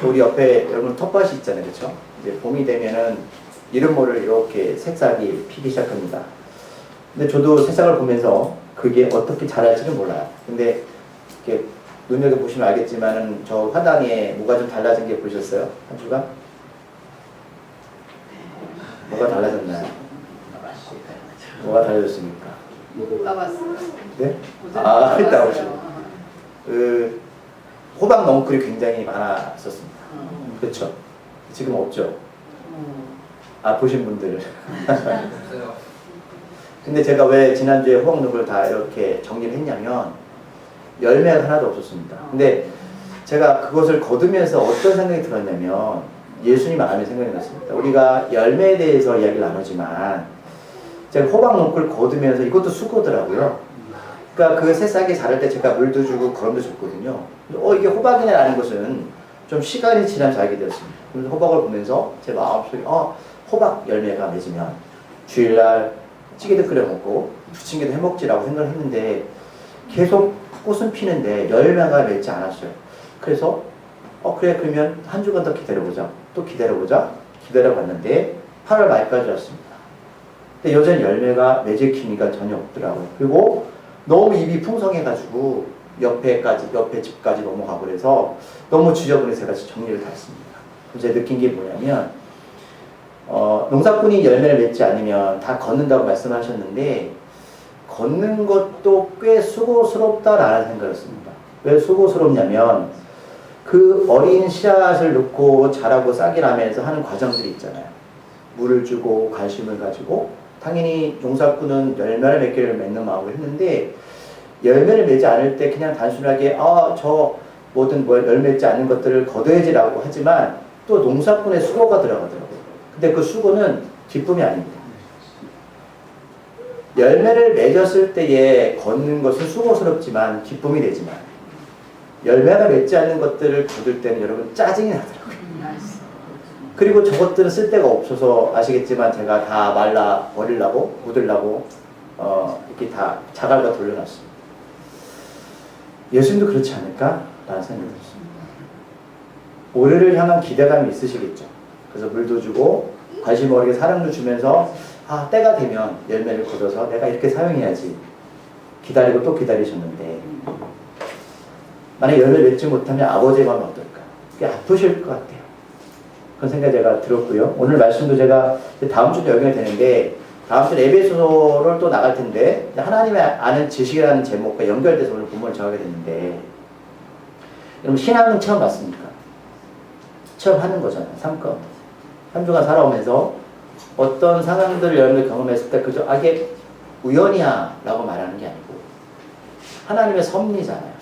우리 옆에 여러분 텃밭이 있잖아요, 그렇죠? 이제 봄이 되면은 이름 모를 이렇게 새싹이 피기 시작합니다. 근데 저도 새싹을 보면서 그게 어떻게 자랄지는 몰라요. 근데 이렇게 눈여겨 보시면 알겠지만은 저 화단에 뭐가 좀 달라진 게 보셨어요? 한 주간? 뭐가 달라졌나요? 뭐가 달라졌습니까? 나왔어요. 네? 아, 일단 오시고. 호박 넝쿨이 굉장히 많았었습니다. 그렇죠? 지금 없죠? 아, 보신 분들. 근데 제가 왜 지난주에 호박 넝쿨을 다 이렇게 정리를 했냐면 열매가 하나도 없었습니다. 근데 제가 그것을 거두면서 어떤 생각이 들었냐면 예수님 마음에 생각이 났습니다. 우리가 열매에 대해서 이야기를 나누지만 제가 호박 넝쿨 거두면서 이것도 수고더라고요. 그러니까 그 새싹이 자랄 때 제가 물도 주고 거름도 줬거든요. 이게 호박이네 라는 것은 좀 시간이 지나면서 알게 되었습니다. 그래서 호박을 보면서 제 마음속에 호박 열매가 맺으면 주일날 찌개도 끓여 먹고 부침개도 해 먹지라고 생각을 했는데 계속 꽃은 피는데 열매가 맺지 않았어요. 그래서 그래 그러면 한 주간 더 기다려보자. 또 기다려보자. 기다려봤는데 8월 말까지 왔습니다. 근데 여전히 열매가 맺을 기미가 전혀 없더라고요. 그리고 너무 잎이 풍성해가지고 옆에 집까지 넘어가고 그래서 너무 지저분해서 제가 정리를 다 했습니다. 제가 느낀 게 뭐냐면 농사꾼이 열매를 맺지 않으면 다 걷는다고 말씀하셨는데 걷는 것도 꽤 수고스럽다라는 생각이었습니다. 왜 수고스럽냐면 그 어린 씨앗을 넣고 자라고 싹이 나면서 하는 과정들이 있잖아요. 물을 주고 관심을 가지고 당연히 농사꾼은 열매를 맺기를 맺는 마음을 했는데 열매를 맺지 않을 때 그냥 단순하게 저 모든 열매 맺지 않는 것들을 거둬야지라고 하지만 또 농사꾼의 수고가 들어가더라고요. 근데 그 수고는 기쁨이 아닙니다. 열매를 맺었을 때에 걷는 것은 수고스럽지만 기쁨이 되지만 열매가 맺지 않는 것들을 거둘 때는 여러분 짜증이 나더라고요. 그리고 저것들은 쓸데가 없어서 아시겠지만 제가 다 말라 버리려고 묻으려고 이렇게 다 자갈과 돌려놨습니다. 예수님도 그렇지 않을까? 라는 생각이 들었습니다. 올해를 향한 기대감이 있으시겠죠. 그래서 물도 주고 관심 어리게 사랑도 주면서 때가 되면 열매를 거둬서 내가 이렇게 사용해야지 기다리고 또 기다리셨는데 만약에 열매를 맺지 못하면 아버지의 마음은 어떨까? 그게 아프실 것 같아요. 그런 생각이 제가 들었고요. 오늘 말씀도 제가 다음 주도 연결이 되는데 다음 주에 에베소서를 또 나갈 텐데 하나님의 아는 지식이라는 제목과 연결돼서 오늘 본문을 정하게 됐는데 여러분 신앙은 처음 봤습니까? 처음 하는 거잖아요. 삶 가운데 한 주간 살아오면서 어떤 상황들을 여러분들 경험했을 때 그저 이게 우연이야 라고 말하는 게 아니고 하나님의 섭리잖아요.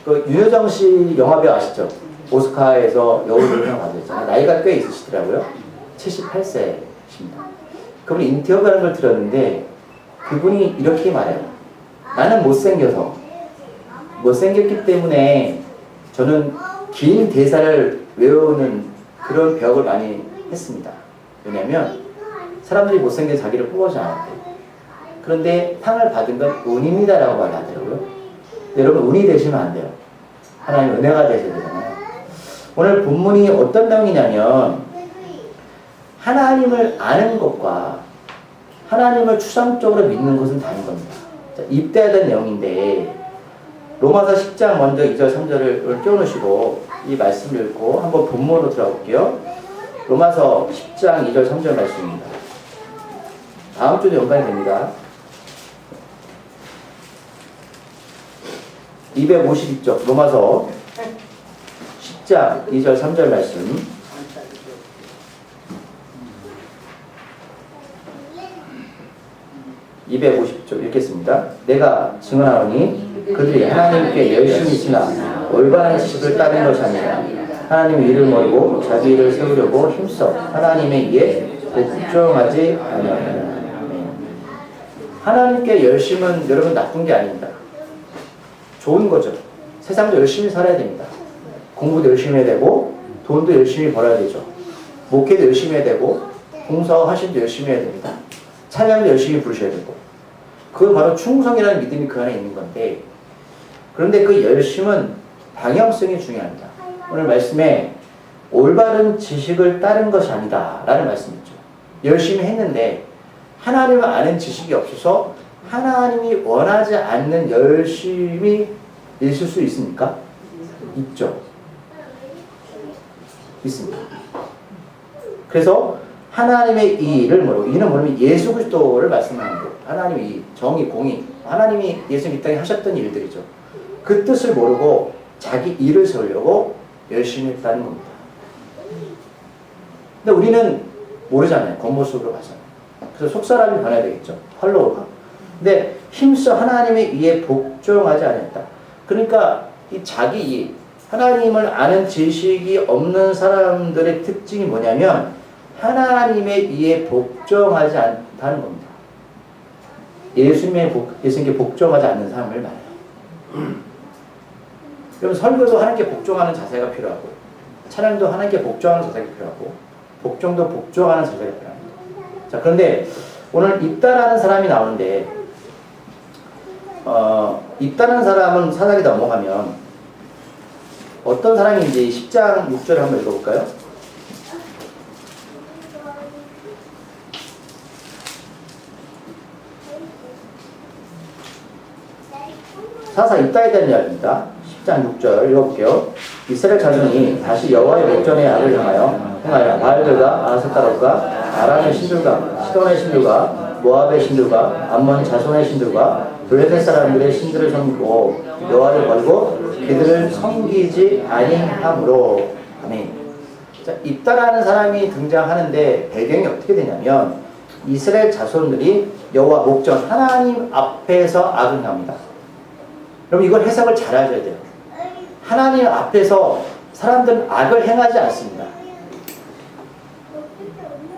그 윤여정 씨 영화배우 아시죠? 오스카에서 여우조연상 받으셨잖아요. 나이가 꽤 있으시더라고요. 78세십니다. 그분이 인터뷰하는 걸 들었는데 그분이 이렇게 말해요. 나는 못생겼기 때문에 저는 긴 대사를 외우는 그런 벽을 많이 했습니다. 왜냐하면 사람들이 못생긴 자기를 뽑아주지 않았대. 그런데 상을 받은 건 운입니다라고 말하더라고요. 여러분 운이 되시면 안 돼요. 하나님 은혜가 되셔야 되잖아요. 오늘 본문이 어떤 내용이냐면 하나님을 아는 것과 하나님을 추상적으로 믿는 것은 다른 겁니다. 자, 입대하던 내용인데 로마서 10장 먼저 2절 3절을 띄워놓으시고 이 말씀을 읽고 한번 본문으로 들어볼게요. 로마서 10장 2절 3절 말씀입니다. 다음 주도 연관이 됩니다. 252쪽 로마서 10장 2절 3절 말씀 250쪽 읽겠습니다. 내가 증언하노니 그들이 하나님께 열심히 있으나 올바른 지식을 따른 것이 아니라 하나님의 일을 모르고 자기 일을 세우려고 힘써 하나님의 일에 복종하지 아니하느니라. 하나님께 열심은 여러분 나쁜 게 아닙니다. 좋은 거죠. 세상도 열심히 살아야 됩니다. 공부도 열심히 해야 되고 돈도 열심히 벌어야 되죠. 목회도 열심히 해야 되고 봉사하심도 열심히 해야 됩니다. 찬양도 열심히 부르셔야 되고 그건 바로 충성이라는 믿음이 그 안에 있는 건데 그런데 그 열심은 방향성이 중요합니다. 오늘 말씀에 올바른 지식을 따른 것이 아니다 라는 말씀이죠. 열심히 했는데 하나님을 아는 지식이 없어서 하나님이 원하지 않는 열심이 있을 수 있습니까? 있죠. 있습니다. 그래서 하나님의 이를 뭐라고? 이는 뭐냐면 예수 그리스도를 말씀하는 거예요. 하나님의 이, 정의, 공의. 하나님이 예수님 이 땅에 하셨던 일들이죠. 그 뜻을 모르고 자기 일을 세우려고 열심히 했다는 겁니다. 근데 우리는 모르잖아요. 겉모습으로 봐서는. 그래서 속사람이 변해야 되겠죠. 팔로워가. 근데 힘써 하나님의 이에 복종하지 않았다. 그러니까 이 자기 이, 하나님을 아는 지식이 없는 사람들의 특징이 뭐냐면 하나님의 이에 복종하지 않다는 겁니다. 예수님께 복종하지 않는 사람을 말해요. 그럼 설교도 하나님께 복종하는 자세가 필요하고 찬양도 하나님께 복종하는 자세가 필요하고 복종도 복종하는 자세가 필요합니다. 자, 그런데 오늘 입다라는 사람이 나오는데 입다라는 사람은 사사기 넘어가면 어떤 사람인지 10장 6절을 한번 읽어볼까요? 사사 입다에 대한 이야기입니다. 10장 6절 읽어볼게요. 이스라엘 자손이 다시 여호와의 목전의 악을 행하여 바알들과 아스타롯과 아람의 신들과 시돈의 신들과 모압의 신들과 암몬 자손의 신들과 블레셋 사람들의 신들을 섬기고 여호와를 버리고 그들을 섬기지 아니하므로. 아멘. 자, 입다라는 사람이 등장하는데 배경이 어떻게 되냐면 이스라엘 자손들이 여호와 목전 하나님 앞에서 악을 행합니다. 그럼 이걸 해석을 잘 하셔야 돼요. 하나님 앞에서 사람들은 악을 행하지 않습니다.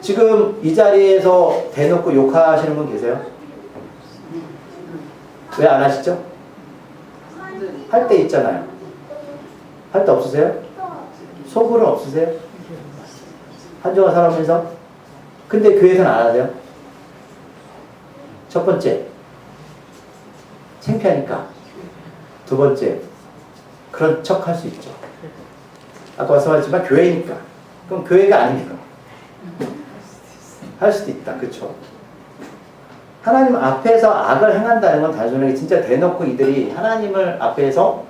지금 이 자리에서 대놓고 욕하시는 분 계세요? 왜 안 하시죠? 할 때 있잖아요. 할 때 없으세요? 속으로는 없으세요? 한 주간 살아오면서? 근데 교회에서는 안 하세요? 첫 번째, 창피하니까. 두 번째, 그런 척 할 수 있죠. 아까 말씀하셨지만 교회니까. 그럼 교회가 아니니까. 할 수도 있다. 그렇죠? 하나님 앞에서 악을 행한다는 건 단순하게 진짜 대놓고 이들이 하나님을 앞에서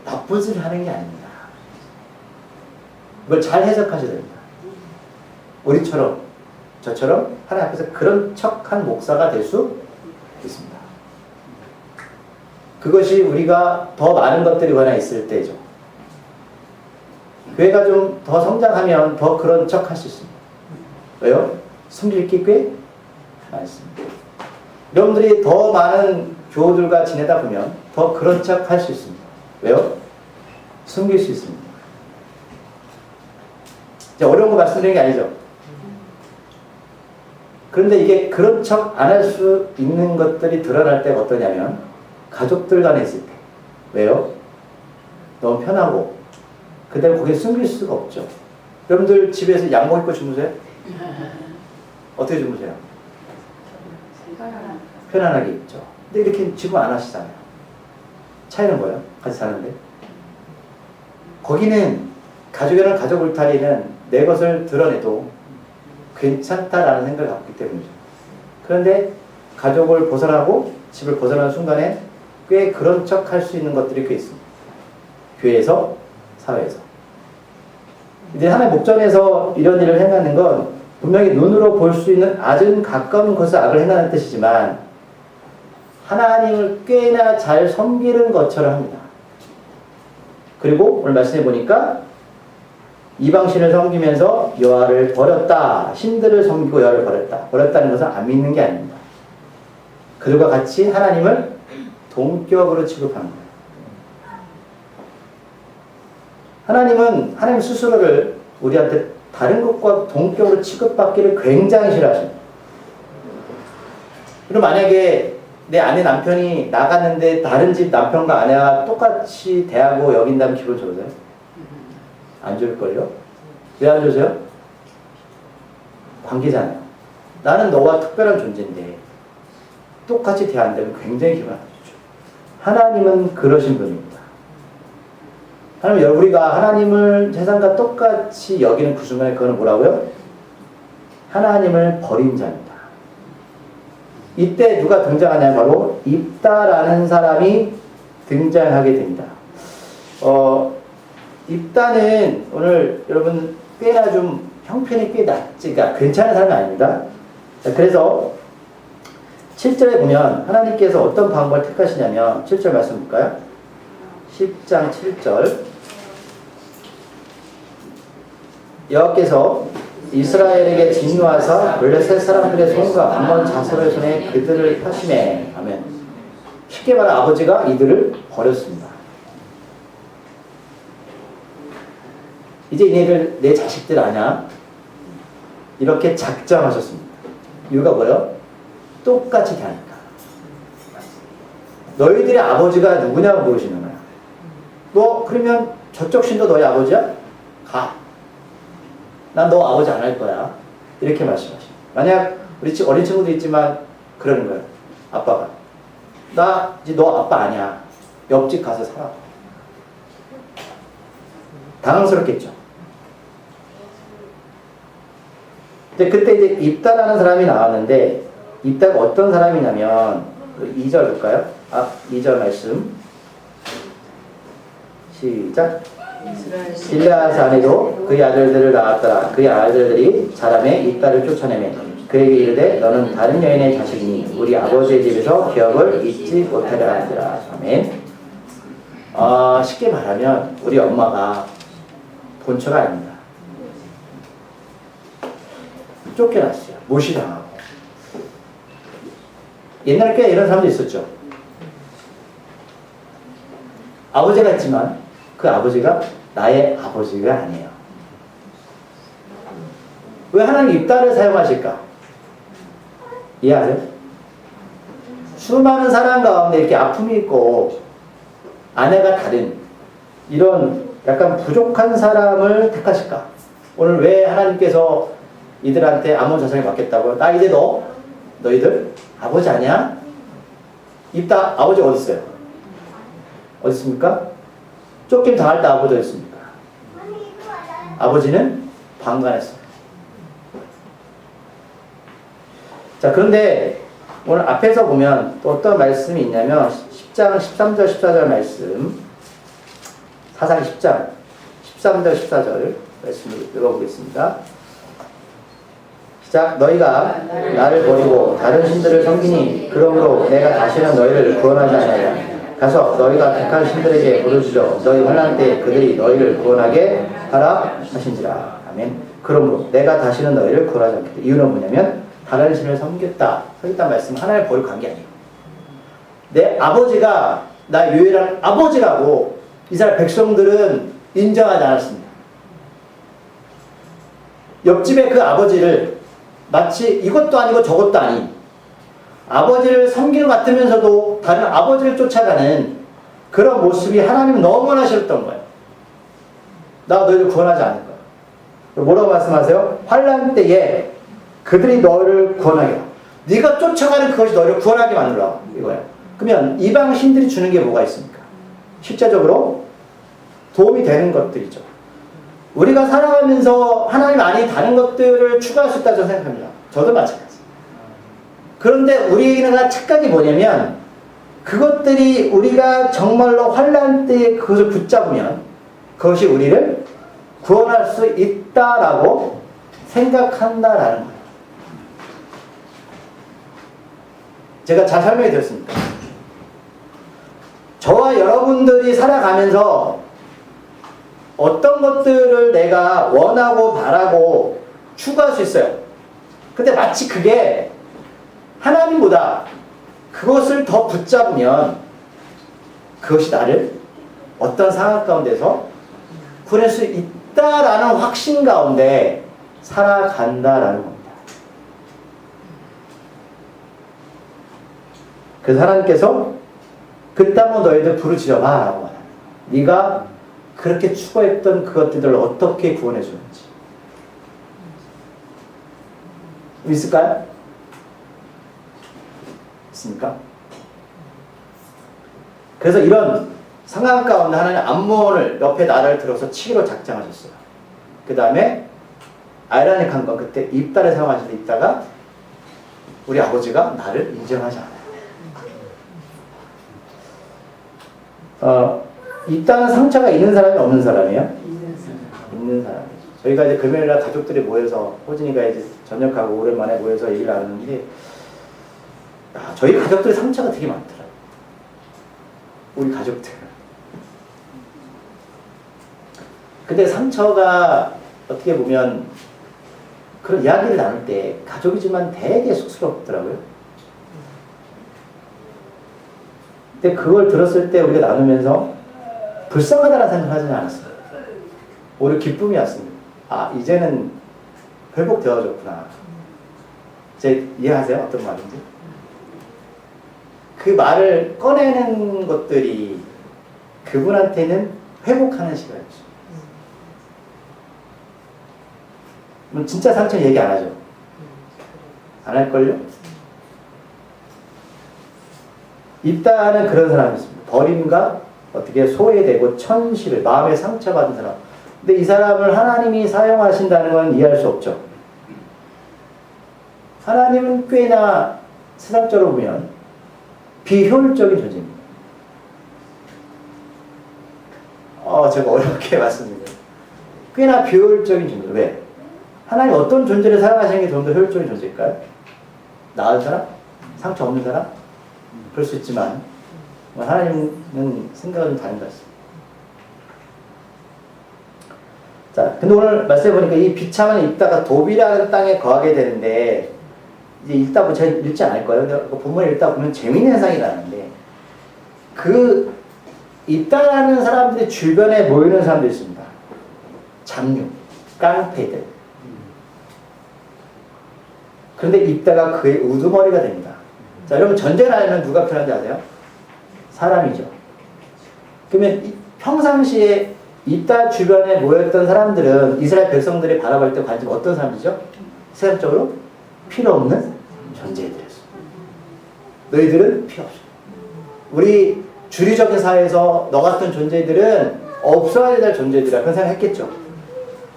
나쁜 짓을 하는 게 아닙니다. 이걸 잘 해석하셔야 됩니다. 우리처럼 저처럼 하나님 앞에서 그런 척한 목사가 될 수 있습니다. 그것이 우리가 더 많은 것들이 하나 있을 때죠. 교회가 좀 더 성장하면 더 그런 척 할 수 있습니다. 왜요? 숨길 게 꽤 많습니다. 여러분들이 더 많은 교우들과 지내다 보면 더 그런 척 할 수 있습니다. 왜요? 숨길 수 있습니다. 이제 어려운 거 말씀드리는 게 아니죠. 그런데 이게 그런 척 안 할 수 있는 것들이 드러날 때가 어떠냐면 가족들 간에 있을 때. 왜요? 너무 편하고 그대로 거기에 숨길 수가 없죠. 여러분들 집에서 양복 입고 주무세요? 어떻게 주무세요? 편안하게 입죠. 근데 이렇게 지금 안 하시잖아요. 차이는 뭐예요? 같이 사는데. 거기는 가족이라는 가족 울타리는 내 것을 드러내도 괜찮다라는 생각을 갖고 있기 때문이죠. 그런데 가족을 벗어나고 집을 벗어나는 순간에 꽤 그런 척 할 수 있는 것들이 꽤 있습니다. 교회에서, 사회에서. 이제 하나의 목전에서 이런 일을 행하는 건 분명히 눈으로 볼 수 있는 아주 가까운 것을 악을 행하는 뜻이지만 하나님을 꽤나 잘 섬기는 것처럼 합니다. 그리고 오늘 말씀해 보니까 이방신을 섬기면서 여호와를 버렸다. 신들을 섬기고 여호와를 버렸다. 버렸다는 것은 안 믿는 게 아닙니다. 그들과 같이 하나님을 동격으로 취급하는 거예요. 하나님은 하나님 스스로를 우리한테 다른 것과 동격으로 취급받기를 굉장히 싫어하십니다. 그럼 만약에 내 아내 남편이 나갔는데 다른 집 남편과 아내와 똑같이 대하고 여긴다면 기분 좋으세요? 안 좋을걸요? 왜 안 좋으세요? 관계잖아요. 나는 너와 특별한 존재인데 똑같이 대한다면 굉장히 기분 안 좋죠. 하나님은 그러신 분입니다. 하나님, 우리가 하나님을 세상과 똑같이 여기는 그 순간에 그거는 뭐라고요? 하나님을 버린 자입니다. 이때 누가 등장하냐면 바로 입다라는 사람이 등장하게 됩니다. 입다는 오늘 여러분 꽤나 좀 형편이 꽤 낮지, 그러니까 괜찮은 사람이 아닙니다. 그래서 7절에 보면 하나님께서 어떤 방법을 택하시냐면 7절 말씀 볼까요? 10장 7절 여호와께서 이스라엘에게 진노하사 블레셋 사람들의 손과 암몬 자손의 손에 그들을 하시매. 아멘. 쉽게 말해 아버지가 이들을 버렸습니다. 이제 얘네들 내 자식들 아냐? 이렇게 작정하셨습니다. 이유가 뭐예요? 똑같이 대하니까. 너희들의 아버지가 누구냐고 물으시는 거야. 너 그러면 저쪽 신도 너희 아버지야? 가. 난 너 아버지 안 할 거야. 이렇게 말씀하시죠. 만약 우리 어린 친구도 있지만 그러는 거예요. 아빠가. 나 이제 너 아빠 아니야. 옆집 가서 살아. 당황스럽겠죠. 근데 그때 이제 입다라는 사람이 나왔는데 입다가 어떤 사람이냐면 2절 볼까요? 2절 말씀 시작. 길르앗 산에도 그의 아들들을 낳았더라. 그의 아들들이 자라매 입다를 쫓아내매 그에게 이르되 너는 다른 여인의 자식이니 우리 아버지의 집에서 기업을 잊지 못하리라 하더라. 아멘. 쉽게 말하면 우리 엄마가 본처가 아닙니다. 쫓겨났어요. 무시당하고. 옛날에 꽤 이런 사람도 있었죠. 아버지가 있지만 그 아버지가 나의 아버지가 아니에요. 왜 하나님 입다를 사용하실까? 이해하세요? 수많은 사람 가운데 이렇게 아픔이 있고 아내가 다른 이런 약간 부족한 사람을 택하실까? 오늘 왜 하나님께서 이들한테 암몬 자손을 맡겠다고요? 나 이제 너희들 아버지 아니야? 입다 아버지 어디 있어요? 어디 있습니까? 쫓김 당할 때 아버지 어디 있습니까? 아버지는 방관했어요. 자, 그런데 오늘 앞에서 보면 또 어떤 말씀이 있냐면 10장 13절 14절 말씀, 사사기 10장 13절 14절 말씀을 읽어보겠습니다. 시작. 너희가 나를 버리고 다른 신들을 섬기니 그러므로 내가 다시는 너희를 구원하지 않으리라. 가서 너희가 택한 신들에게 부르짖어 너희 환난 때 그들이 너희를 구원하게 하라 하신지라. 아멘. 그러므로 내가 다시는 너희를 구원하지 않겠다. 이유는 뭐냐면 다른 신을 섬겼다는 말씀은 하나님을 버리고 간 게 아니에요. 내 아버지가 나 유일한 아버지라고 이스라엘 백성들은 인정하지 않았습니다. 옆집에 그 아버지를 마치 이것도 아니고 저것도 아닌 아버지를 섬기는 것 같으면서도 다른 아버지를 쫓아가는 그런 모습이 하나님은 너무나 싫었던 거예요. 나 너희를 구원하지 않을 거야. 뭐라고 말씀하세요? 환난 때에 그들이 너를 구원하게 하라. 네가 쫓아가는 그것이 너를 구원하게 만들라. 이거예요. 그러면 이방 신들이 주는 게 뭐가 있습니까? 실제적으로 도움이 되는 것들이죠. 우리가 살아가면서 하나님 아닌 다른 것들을 추가할 수 있다고 저는 생각합니다. 저도 마찬가지. 그런데 우리가 착각이 뭐냐면 그것들이 우리가 정말로 환난 때에 그것을 붙잡으면 그것이 우리를 구원할 수 있다라고 생각한다라는 거예요. 제가 잘 설명해 드렸습니다. 저와 여러분들이 살아가면서 어떤 것들을 내가 원하고 바라고 추구할 수 있어요. 근데 마치 그게 하나님보다 그것을 더 붙잡으면 그것이 나를 어떤 상황 가운데서 구원할 수 있다라는 확신 가운데 살아간다라는 겁니다. 그래서 하나님께서 그때 한번 너희들 부르짖어봐 라고 말합니다. 네가 그렇게 추구했던 그것들을 어떻게 구원해 주는지 있을까요? 있습니까? 그래서 이런 상황 가운데 하나님 암몬을 옆에 나라를 들어서 치기로 작정하셨어요. 그 다음에 아이러닉한 건 그때 입다를 사용하실 때 입다가 우리 아버지가 나를 인정하지 않아요. 입다는 상처가 있는 사람이 없는 사람이에요? 있는 사람이죠. 저희가 이제 금요일날 가족들이 모여서 호진이가 이제 전역하고 오랜만에 모여서 얘기를 나누는데 저희 가족들의 상처가 되게 많더라고요. 우리 가족들. 근데 상처가 어떻게 보면 그런 이야기를 나눌 때 가족이지만 되게 쑥스럽더라고요. 근데 그걸 들었을 때 우리가 나누면서 불쌍하다는 생각을 하지는 않았어요. 오히려 기쁨이었습니다. 아, 이제는 회복되어졌구나. 이제 이해하세요? 어떤 말인지? 그 말을 꺼내는 것들이 그분한테는 회복하는 시간이죠. 진짜 상처는 얘기 안 하죠. 안 할걸요? 입다는 그런 사람이 있습니다. 버림과 어떻게 소외되고 천실을 마음에 상처받은 사람. 근데 이 사람을 하나님이 사용하신다는 건 이해할 수 없죠. 하나님은 꽤나 세상적으로 보면 비효율적인 존재입니다. 제가 어렵게 말씀드려요. 꽤나 비효율적인 존재. 왜? 하나님 어떤 존재를 사랑하시는 게 좀 더 효율적인 존재일까요? 나은 사람? 상처 없는 사람? 그럴 수 있지만 하나님은 생각은 좀 다른 것 같습니다. 자, 근데 오늘 말씀해 보니까 이 비참한 입다가 도비라는 땅에 거하게 되는데 이제 읽다 보면 제가 읽지 않을 거예요. 근데 본문을 읽다 보면 재미있는 현상이 나는데 그 입다라는 사람들이 주변에 모이는 사람들이 있습니다. 장류, 깡패들. 그런데 입다가 그의 우두머리가 됩니다. 자, 여러분 전쟁을 하려면 누가 필요한지 아세요? 사람이죠. 그러면 평상시에 입다 주변에 모였던 사람들은 이스라엘 백성들이 바라볼 때 관심 어떤 사람이죠? 세상적으로 필요 없는 존재들이었어요. 너희들은 필요 없어. 우리 주류적인 사회에서 너 같은 존재들은 없어야 될 존재들이라 그런 생각했겠죠.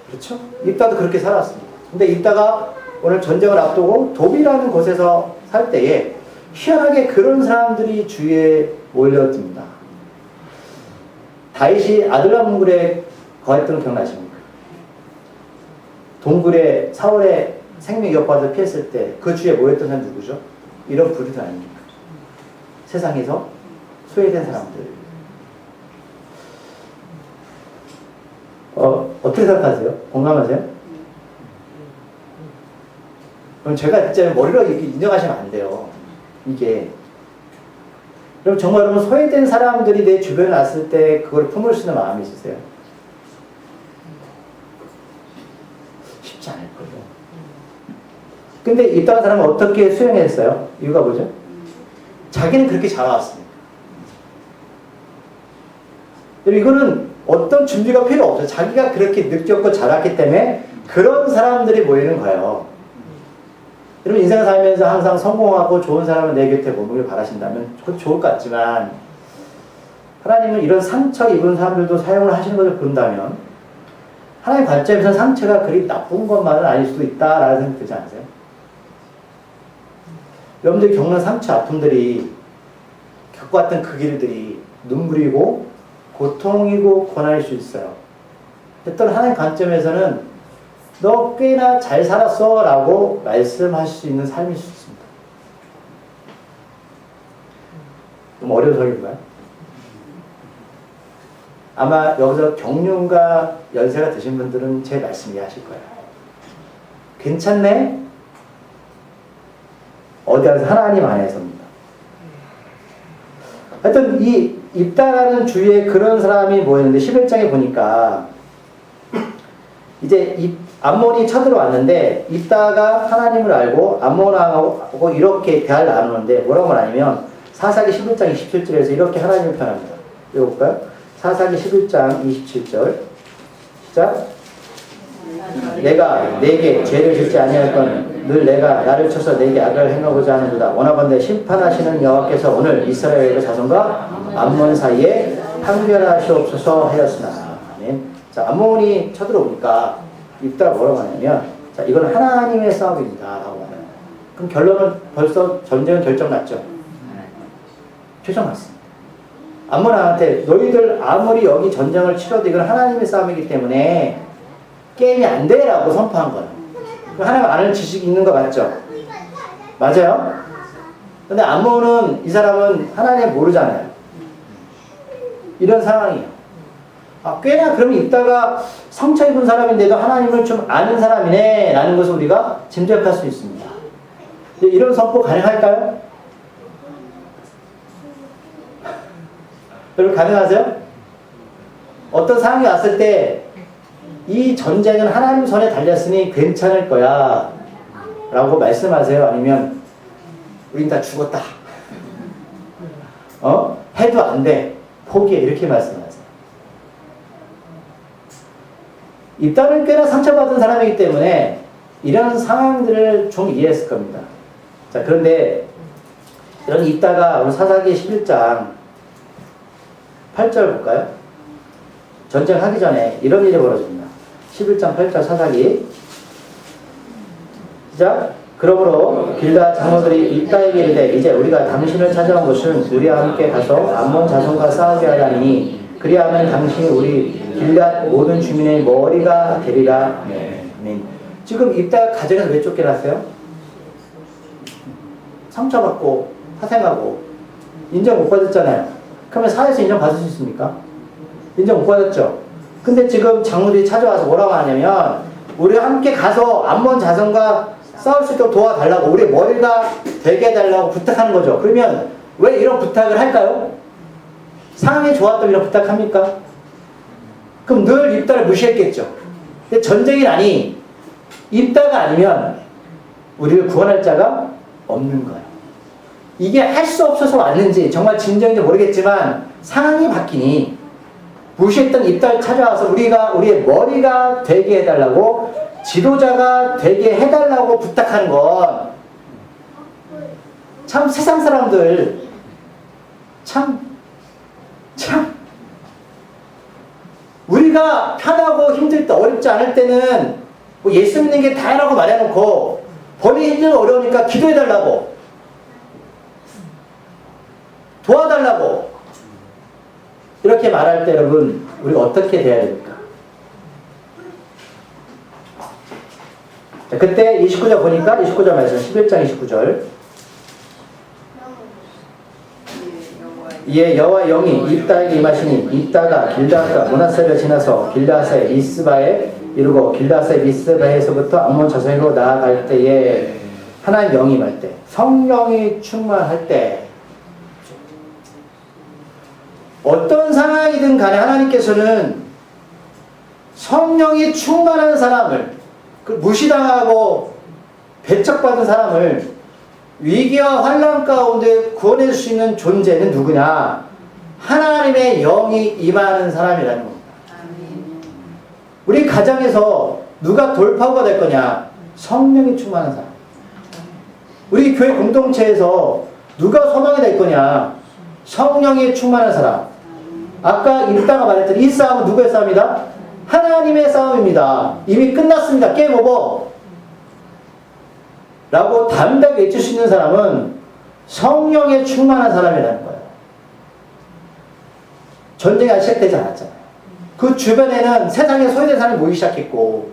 그렇죠? 입다도 그렇게 살았습니다. 근데 입다가 오늘 전쟁을 앞두고 도비라는 곳에서 살 때에 희한하게 그런 사람들이 주위에 몰려듭니다. 다윗이 아들람 동굴에 거했던 거 기억나십니까? 동굴에 사울의 생명 위협받아 피했을 때 그 주위에 모였던 사람 누구죠? 이런 부류들 아닙니까? 세상에서 소외된 사람들. 어떻게 생각하세요? 공감하세요? 그럼 제가 진짜 머리로 이렇게 인정하시면 안 돼요. 이게. 그럼 정말 여러분 소외된 사람들이 내 주변에 왔을 때 그걸 품을 수 있는 마음이 있으세요? 쉽지 않을 거예요. 근데 이따가 사람은 어떻게 수용했어요? 이유가 뭐죠? 자기는 그렇게 자라왔습니다. 이거는 어떤 준비가 필요 없어요. 자기가 그렇게 느꼈고 자랐기 때문에 그런 사람들이 모이는 거예요. 여러분 인생을 살면서 항상 성공하고 좋은 사람을 내 곁에 머물길 바라신다면 그것도 좋을 것 같지만 하나님은 이런 상처 입은 사람들도 사용을 하시는 것을 본다면 하나님 관점에서 상처가 그리 나쁜 것만은 아닐 수도 있다라는 생각이 들지 않으세요? 여러분들이 겪는 상처 아픔들이 겪어왔던 그 길들이 눈물이고 고통이고 고난일 수 있어요. 어떤 하나님 관점에서는 너 꽤나 잘 살았어 라고 말씀하실 수 있는 삶일 수 있습니다. 좀 어려운 소리인가요? 아마 여기서 경륜과 연세가 드신 분들은 제 말씀 이해하실 거예요. 괜찮네? 어디 가서 하나님 안에서입니다. 하여튼 이 입다라는 주위에 그런 사람이 모였는데 11장에 보니까 이제 암몬이 쳐들어왔는데 입다가 하나님을 알고 암몬하고 이렇게 대화를 나누는데 뭐라고 말하냐면 사사기 11장 27절에서 이렇게 하나님을 표현합니다. 읽어볼까요? 사사기 11장 27절 시작. 내가 내게 죄를 짓지 아니할 건 늘 내가 나를 쳐서 내게 악을 행하고자 하는도다. 원하건대 심판하시는 여호와께서 오늘 이스라엘의 자손과 암몬 사이에 판결하시옵소서 하였으나. 아멘. 자, 암몬이 쳐들어오니까 입다가 뭐라고 하냐면, 자, 이건 하나님의 싸움입니다. 라고 하는. 그럼 결론은 벌써 전쟁은 결정 났죠? 최종 났습니다. 암몬한테 너희들 아무리 여기 전쟁을 치러도 이건 하나님의 싸움이기 때문에 게임이 안 돼! 라고 선포한 거예요. 하나님 아는 지식이 있는 거 맞죠? 맞아요? 근데 암몬은, 이 사람은 하나님 모르잖아요. 이런 상황이에요. 아, 꽤나 그러면 이따가 상처 입은 사람인데도 하나님을 좀 아는 사람이네 라는 것을 우리가 짐작할 수 있습니다. 이런 선포 가능할까요? 여러분 가능하세요? 어떤 상황이 왔을 때 이 전쟁은 하나님 손에 달렸으니 괜찮을 거야 라고 말씀하세요? 아니면 우린 다 죽었다, 해도 안 돼, 포기해, 이렇게 말씀하세요? 입다는 꽤나 상처받은 사람이기 때문에 이런 상황들을 좀 이해했을 겁니다. 자, 그런데 이런 입다가 우리 사사기 11장 8절 볼까요? 전쟁하기 전에 이런 일이 벌어집니다. 11장 8절 사사기. 시작. 그러므로 길다 장로들이 입다에게 이르되 이제 우리가 당신을 찾아온 것은 우리와 함께 가서 암몬 자손과 싸우게 하다니 그리하면 당신이 우리 길앗 모든 주민의 머리가 되리라. 아멘. 지금 입다가 가정에서 왜 쫓겨났어요? 상처받고 파생하고 인정 못 받았잖아요. 그러면 사회에서 인정 받을 수 있습니까? 인정 못 받았죠. 근데 지금 장로들이 찾아와서 뭐라고 하냐면 우리와 함께 가서 암몬 자손과 싸울 수 있도록 도와달라고, 우리 머리가 되게 해달라고 부탁하는 거죠. 그러면 왜 이런 부탁을 할까요? 상황이 좋았다면 이런 부탁합니까? 그럼 늘 입다를 무시했겠죠. 근데 전쟁이 나니 입다가 아니면 우리를 구원할 자가 없는 거예요. 이게 할 수 없어서 왔는지 정말 진정인지 모르겠지만 상황이 바뀌니 무시했던 입다를 찾아와서 우리의 머리가 되게 해달라고, 지도자가 되게 해달라고 부탁하는 건 참 세상 사람들 참 우리가 편하고 힘들 때, 어렵지 않을 때는 뭐 예수 믿는 게 다라고 말해놓고 본인이 힘들고 어려우니까 기도해달라고, 도와달라고 이렇게 말할 때 여러분 우리가 어떻게 돼야 됩니까? 자, 그때 29절 보니까 29절 말씀 11장 29절. 이에 여호와 영이 입다에게 임하시니 입다가 길르앗과 므낫세를 지나서 길르앗의 미스바에 이르고 길르앗의 미스바에서부터 암몬 자손으로 나아갈 때에 하나님 영이 임할 때, 성령이 충만할 때, 어떤 상황이든 간에 하나님께서는 성령이 충만한 사람을, 그 무시당하고 배척받은 사람을 위기와 환난 가운데 구원해 줄 수 있는 존재는 누구냐? 하나님의 영이 임하는 사람이라는 겁니다. 우리 가정에서 누가 돌파구가 될 거냐? 성령이 충만한 사람. 우리 교회 공동체에서 누가 소망이 될 거냐? 성령이 충만한 사람. 아까 읽다가 말했던 이 싸움은 누구의 싸움이다? 하나님의 싸움입니다. 이미 끝났습니다. 게임 오버. 라고 담대하게 외칠 수 있는 사람은 성령에 충만한 사람이라는 거예요. 전쟁이 아직 시작되지 않았잖아요. 그 주변에는 세상에 소외된 사람이 모이기 시작했고,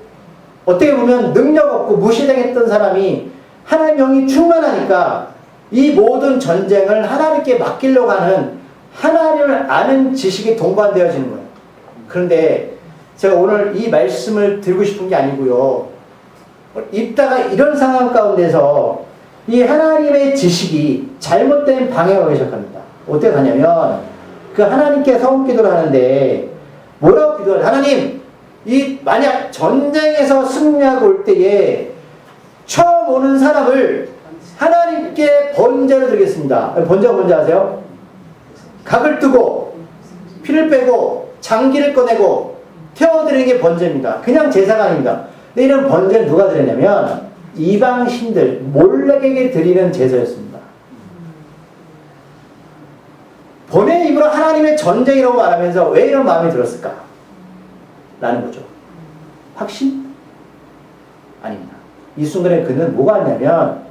어떻게 보면 능력 없고 무시당했던 사람이 하나님 영이 충만하니까 이 모든 전쟁을 하나님께 맡기려고 하는, 하나님을 아는 지식이 동반되어지는 거예요. 그런데 제가 오늘 이 말씀을 드리고 싶은 게 아니고요, 입다가 이런 상황 가운데서 이 하나님의 지식이 잘못된 방향으로 가기 시작합니다. 어떻게 가냐면 그 하나님께 성원 기도를 하는데 뭐라고 기도하냐? 하나님, 이 만약 전쟁에서 승리하고 올 때에 처음 오는 사람을 하나님께 번제를 드리겠습니다. 번제가 뭔지 아세요? 각을 뜨고 피를 빼고 장기를 꺼내고 태워드리는 게 번제입니다. 그냥 제사가 아닙니다. 근데 이런 번제를 누가 드렸냐면 이방신들, 몰렉에게 드리는 제사였습니다. 본의 입으로 하나님 하나님의 전쟁이라고 말하면서 왜 이런 마음이 들었을까? 라는 거죠. 확신? 아닙니다. 이 순간에 그는 뭐가 하냐면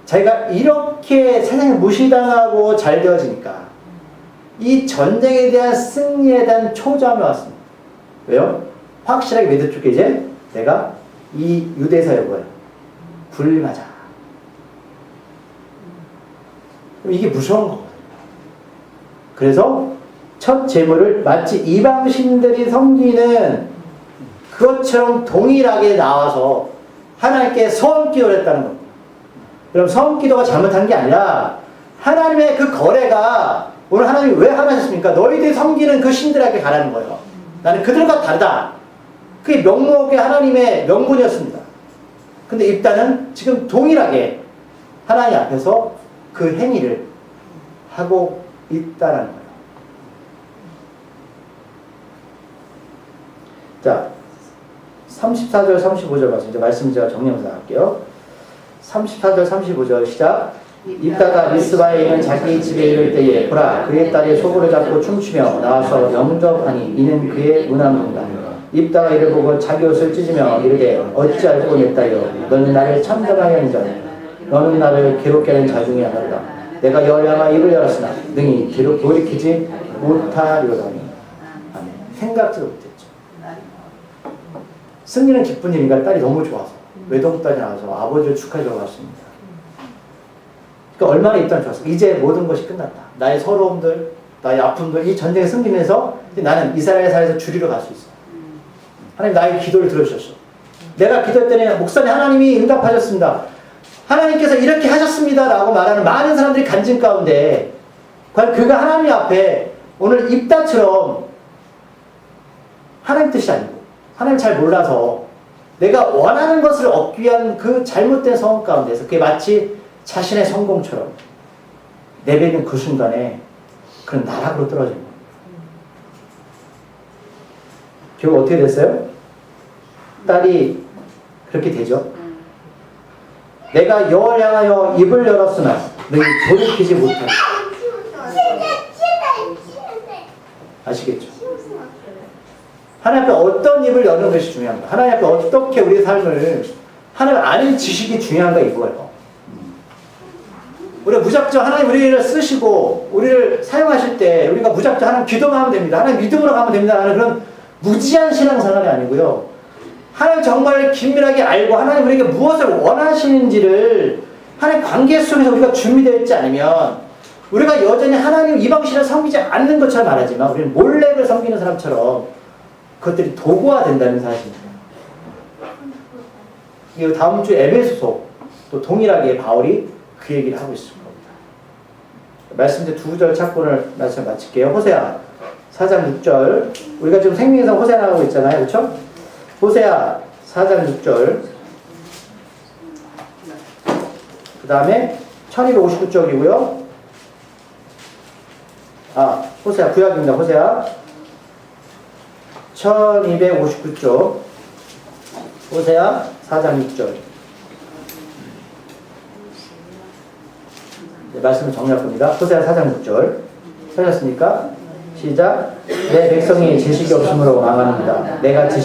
자기가 이렇게 세상에 무시당하고 잘 되어지니까 이 전쟁에 대한 승리에 대한 초조함이 왔습니다. 왜요? 확실하게 믿을 쪽에 이제 내가 이 유대사에 뭐예요? 불림하자. 이게 무서운 거거든요. 그래서 첫 제물을 마치 이방신들이 섬기는 그것처럼 동일하게 나와서 하나님께 서원기도를 했다는 겁니다. 그럼 서원기도가 잘못한 게 아니라 하나님의 그 거래가 오늘 하나님이 왜 하나셨습니까? 너희들이 섬기는 그 신들에게 가라는 거예요. 나는 그들과 다르다. 그게 명목의 하나님의 명분이었습니다. 근데 입단은 지금 동일하게 하나님 앞에서 그 행위를 하고 있다는 거예요. 자, 34절, 35절 말씀, 이제 말씀 제가 정리해서 나갈게요. 34절, 35절 시작. 입다가 미스바에 있는 자기 집에 이를 때에 보라 그의 딸이 소고를 잡고 춤추며 나와서 영접하니 이는 그의 문화입니다. 입다가 이를 보고 자기 옷을 찢으며 이르되 어찌 알고 냈다요 너는 나를 참담하게 하는 자 너는 나를 괴롭게 하는 자 중에 하나다. 내가 열량아 입을 열었으나 능히 돌이키지 못하리로다니. 아멘. 생각지도 못했죠. 승리는 기쁜 일인가 딸이 너무 좋아서 외동딸이 나와서 아버지를 축하해주러 갔습니다. 그러니까 얼마나 입단 좋았어. 이제 모든 것이 끝났다. 나의 서러움들, 나의 아픔들, 이 전쟁에 승리면서 나는 이스라엘 사회에서 주리로 갈 수 있어. 하나님 나의 기도를 들어주셨어. 내가 기도했더니 목사님 하나님이 응답하셨습니다. 하나님께서 이렇게 하셨습니다 라고 말하는 많은 사람들이 간증 가운데 과연 그가 하나님 앞에 오늘 입다처럼 하나님 뜻이 아니고 하나님 잘 몰라서 내가 원하는 것을 얻기 위한 그 잘못된 성공 가운데서 그게 마치 자신의 성공처럼 내뱉는 그 순간에 그런 나락으로 떨어진 거예요. 결국 어떻게 됐어요? 딸이 그렇게 되죠. 내가 여호와를 향하여 입을 열었으나 너희 돌이키지 못하리. 아시겠죠? 하나님 앞에 어떤 입을 여는 것이 중요한가? 하나님 앞에 어떻게 우리의 삶을 하나님 아는 지식이 중요한가 이거예요. 우리가 무작정 하나님 우리를 쓰시고 우리를 사용하실 때 우리가 무작정 하나님 기도만 하면 됩니다. 하나님 믿음으로 가면 됩니다. 하는 그런 무지한 신앙생활이 아니고요. 하나님 정말 긴밀하게 알고 하나님 우리에게 무엇을 원하시는지를 하나님 관계 속에서 우리가 준비되어 있지 않으면 우리가 여전히 하나님 이방신을 섬기지 않는 것처럼 말하지만 우리는 몰래를 섬기는 사람처럼 그것들이 도구화 된다는 사실입니다. 이 다음 주 에베소서 또 동일하게 바울이 그 얘기를 하고 있을 겁니다. 말씀대 두 절 찾고 오늘 말씀 마칠게요. 호세아 4장 6절. 우리가 지금 생명에서 호세아 나가고 있잖아요. 그렇죠? 호세아 4장 6절. 그 다음에 1259쪽이고요. 호세아 구약입니다. 호세아 1259쪽. 호세아 4장 6절. 네, 말씀을 정리할 겁니다. 호세아 4장 6절. 찾았습니까? 시작. 내 백성이 지식이 없으므로 망하는다. 내가